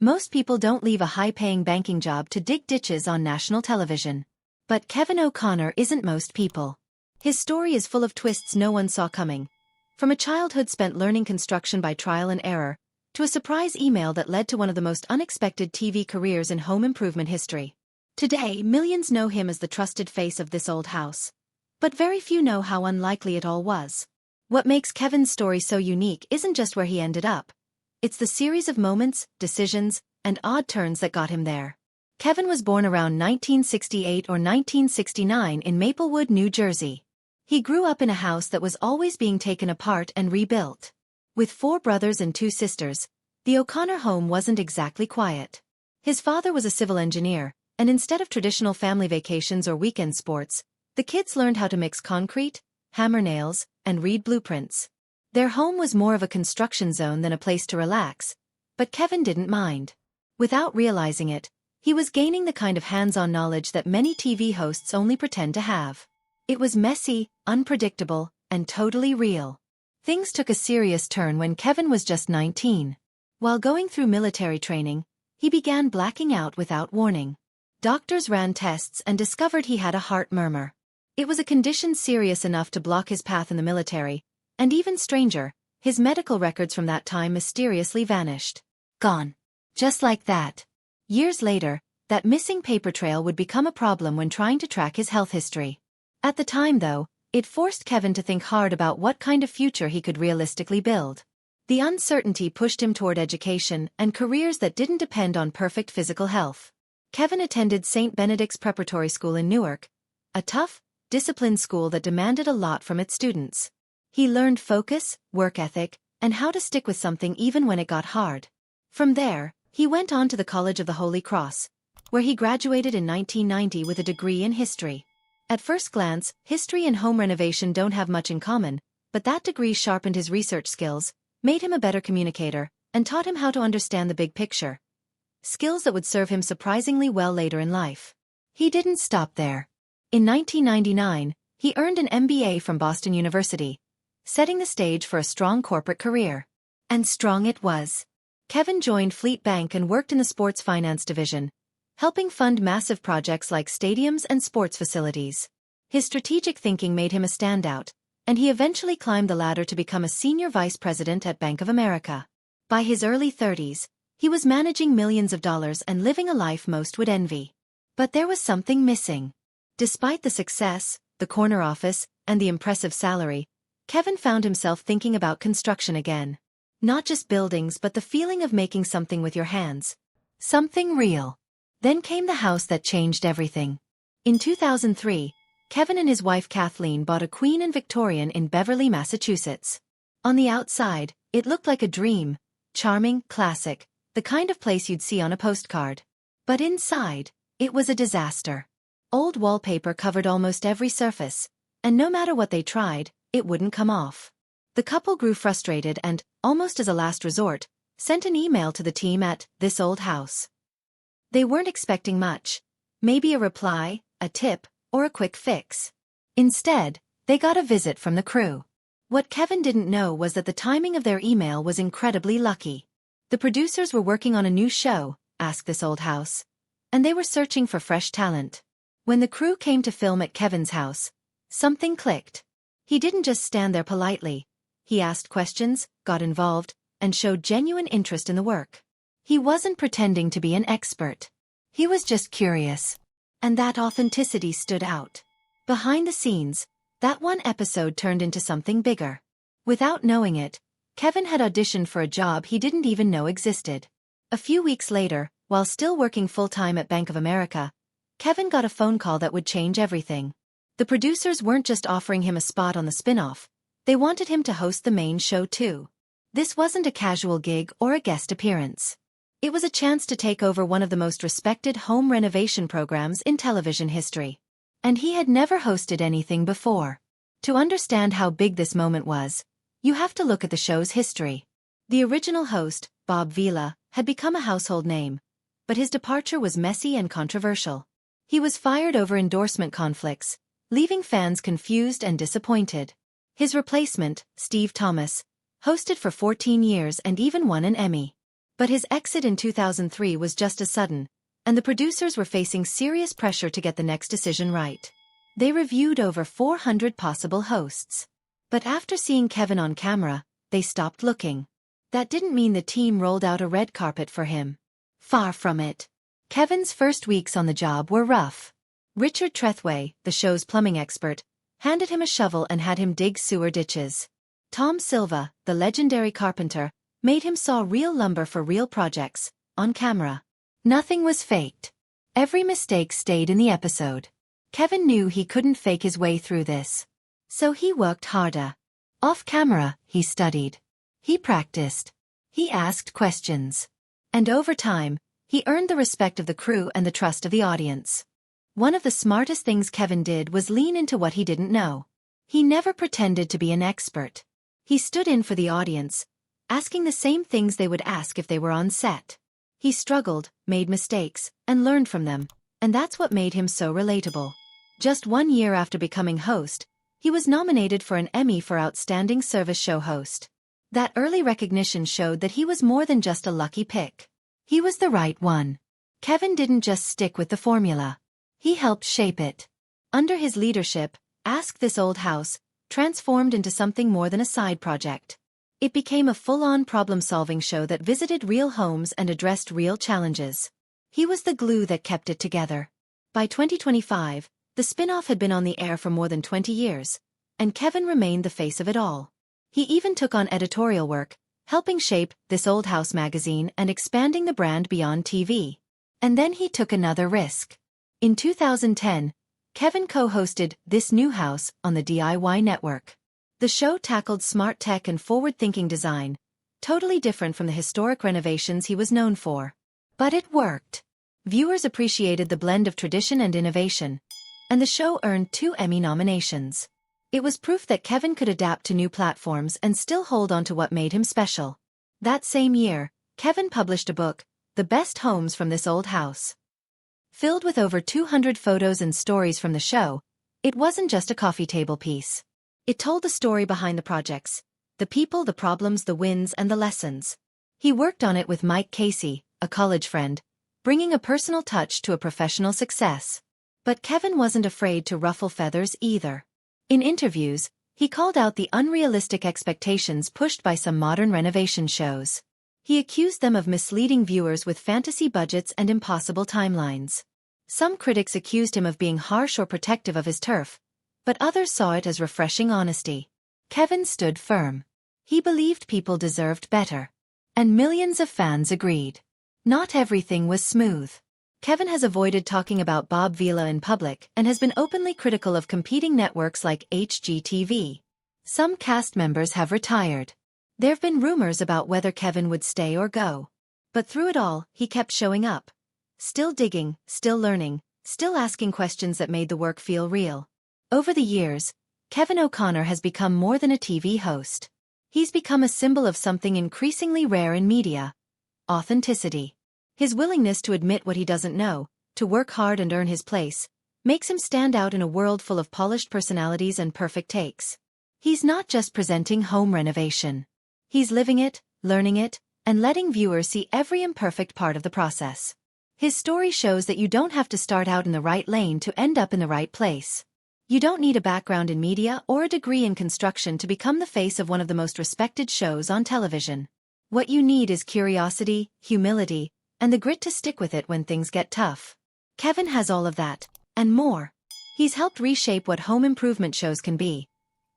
Most people don't leave a high-paying banking job to dig ditches on national television. But Kevin O'Connor isn't most people. His story is full of twists no one saw coming. From a childhood spent learning construction by trial and error, to a surprise email that led to one of the most unexpected TV careers in home improvement history. Today, millions know him as the trusted face of this old house. But very few know how unlikely it all was. What makes Kevin's story so unique isn't just where he ended up. It's the series of moments, decisions, and odd turns that got him there. Kevin was born around 1968 or 1969 in Maplewood, New Jersey. He grew up in a house that was always being taken apart and rebuilt. With 4 brothers and 2 sisters, the O'Connor home wasn't exactly quiet. His father was a civil engineer, and instead of traditional family vacations or weekend sports, the kids learned how to mix concrete, hammer nails, and read blueprints. Their home was more of a construction zone than a place to relax, but Kevin didn't mind. Without realizing it, he was gaining the kind of hands-on knowledge that many TV hosts only pretend to have. It was messy, unpredictable, and totally real. Things took a serious turn when Kevin was just 19. While going through military training, he began blacking out without warning. Doctors ran tests and discovered he had a heart murmur. It was a condition serious enough to block his path in the military, and even stranger, his medical records from that time mysteriously vanished. Gone. Just like that. Years later, that missing paper trail would become a problem when trying to track his health history. At the time, though, it forced Kevin to think hard about what kind of future he could realistically build. The uncertainty pushed him toward education and careers that didn't depend on perfect physical health. Kevin attended St. Benedict's Preparatory School in Newark, a tough, disciplined school that demanded a lot from its students. He learned focus, work ethic, and how to stick with something even when it got hard. From there, he went on to the College of the Holy Cross, where he graduated in 1990 with a degree in history. At first glance, history and home renovation don't have much in common, but that degree sharpened his research skills, made him a better communicator, and taught him how to understand the big picture. Skills that would serve him surprisingly well later in life. He didn't stop there. In 1999, he earned an MBA from Boston University, setting the stage for a strong corporate career. And strong it was. Kevin joined Fleet Bank and worked in the sports finance division, helping fund massive projects like stadiums and sports facilities. His strategic thinking made him a standout, and he eventually climbed the ladder to become a senior vice president at Bank of America. By his early 30s, he was managing millions of dollars and living a life most would envy. But there was something missing. Despite the success, the corner office, and the impressive salary, Kevin found himself thinking about construction again. Not just buildings but the feeling of making something with your hands. Something real. Then came the house that changed everything. In 2003, Kevin and his wife Kathleen bought a Queen and Victorian in Beverly, Massachusetts. On the outside, it looked like a dream, charming, classic, the kind of place you'd see on a postcard. But inside, it was a disaster. Old wallpaper covered almost every surface, and no matter what they tried, it wouldn't come off. The couple grew frustrated and, almost as a last resort, sent an email to the team at This Old House. They weren't expecting much, maybe a reply, a tip, or a quick fix. Instead, they got a visit from the crew. What Kevin didn't know was that the timing of their email was incredibly lucky. The producers were working on a new show, Ask This Old House, and they were searching for fresh talent. When the crew came to film at Kevin's house, something clicked. He didn't just stand there politely. He asked questions, got involved, and showed genuine interest in the work. He wasn't pretending to be an expert. He was just curious. And that authenticity stood out. Behind the scenes, that one episode turned into something bigger. Without knowing it, Kevin had auditioned for a job he didn't even know existed. A few weeks later, while still working full-time at Bank of America, Kevin got a phone call that would change everything. The producers weren't just offering him a spot on the spin-off, they wanted him to host the main show too. This wasn't a casual gig or a guest appearance. It was a chance to take over one of the most respected home renovation programs in television history. And he had never hosted anything before. To understand how big this moment was, you have to look at the show's history. The original host, Bob Vila, had become a household name, but his departure was messy and controversial. He was fired over endorsement conflicts, leaving fans confused and disappointed. His replacement, Steve Thomas, hosted for 14 years and even won an Emmy. But his exit in 2003 was just as sudden, and the producers were facing serious pressure to get the next decision right. They reviewed over 400 possible hosts. But after seeing Kevin on camera, they stopped looking. That didn't mean the team rolled out a red carpet for him. Far from it. Kevin's first weeks on the job were rough. Richard Trethway, the show's plumbing expert, handed him a shovel and had him dig sewer ditches. Tom Silva, the legendary carpenter, made him saw real lumber for real projects, on camera. Nothing was faked. Every mistake stayed in the episode. Kevin knew he couldn't fake his way through this. So he worked harder. Off camera, he studied. He practiced. He asked questions. And over time, he earned the respect of the crew and the trust of the audience. One of the smartest things Kevin did was lean into what he didn't know. He never pretended to be an expert. He stood in for the audience, asking the same things they would ask if they were on set. He struggled, made mistakes, and learned from them, and that's what made him so relatable. Just 1 year after becoming host, he was nominated for an Emmy for Outstanding Service Show Host. That early recognition showed that he was more than just a lucky pick. He was the right one. Kevin didn't just stick with the formula. He helped shape it. Under his leadership, Ask This Old House transformed into something more than a side project. It became a full-on problem-solving show that visited real homes and addressed real challenges. He was the glue that kept it together. By 2025, the spin-off had been on the air for more than 20 years, and Kevin remained the face of it all. He even took on editorial work, helping shape This Old House magazine and expanding the brand beyond TV. And then he took another risk. In 2010, Kevin co-hosted This New House on the DIY network. The show tackled smart tech and forward-thinking design, totally different from the historic renovations he was known for. But it worked. Viewers appreciated the blend of tradition and innovation, and the show earned 2 Emmy nominations. It was proof that Kevin could adapt to new platforms and still hold on to what made him special. That same year, Kevin published a book, The Best Homes from This Old House. Filled with over 200 photos and stories from the show, it wasn't just a coffee table piece. It told the story behind the projects, the people, the problems, the wins, and the lessons. He worked on it with Mike Casey, a college friend, bringing a personal touch to a professional success. But Kevin wasn't afraid to ruffle feathers either. In interviews, he called out the unrealistic expectations pushed by some modern renovation shows. He accused them of misleading viewers with fantasy budgets and impossible timelines. Some critics accused him of being harsh or protective of his turf, but others saw it as refreshing honesty. Kevin stood firm. He believed people deserved better. And millions of fans agreed. Not everything was smooth. Kevin has avoided talking about Bob Vila in public and has been openly critical of competing networks like HGTV. Some cast members have retired. There have been rumors about whether Kevin would stay or go. But through it all, he kept showing up. Still digging, still learning, still asking questions that made the work feel real. Over the years, Kevin O'Connor has become more than a TV host. He's become a symbol of something increasingly rare in media: authenticity. His willingness to admit what he doesn't know, to work hard and earn his place, makes him stand out in a world full of polished personalities and perfect takes. He's not just presenting home renovation. He's living it, learning it, and letting viewers see every imperfect part of the process. His story shows that you don't have to start out in the right lane to end up in the right place. You don't need a background in media or a degree in construction to become the face of one of the most respected shows on television. What you need is curiosity, humility, and the grit to stick with it when things get tough. Kevin has all of that, and more. He's helped reshape what home improvement shows can be.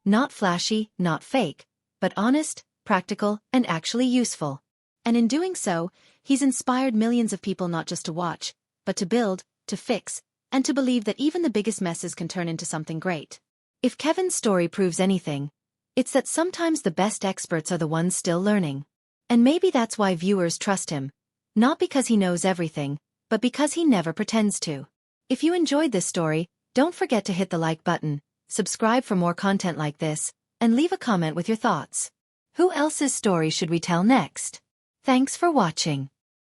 Not flashy, not fake, but honest, practical, and actually useful. And in doing so, he's inspired millions of people not just to watch, but to build, to fix, and to believe that even the biggest messes can turn into something great. If Kevin's story proves anything, it's that sometimes the best experts are the ones still learning. And maybe that's why viewers trust him. Not because he knows everything, but because he never pretends to. If you enjoyed this story, don't forget to hit the like button, subscribe for more content like this, and leave a comment with your thoughts. Who else's story should we tell next? Thanks for watching.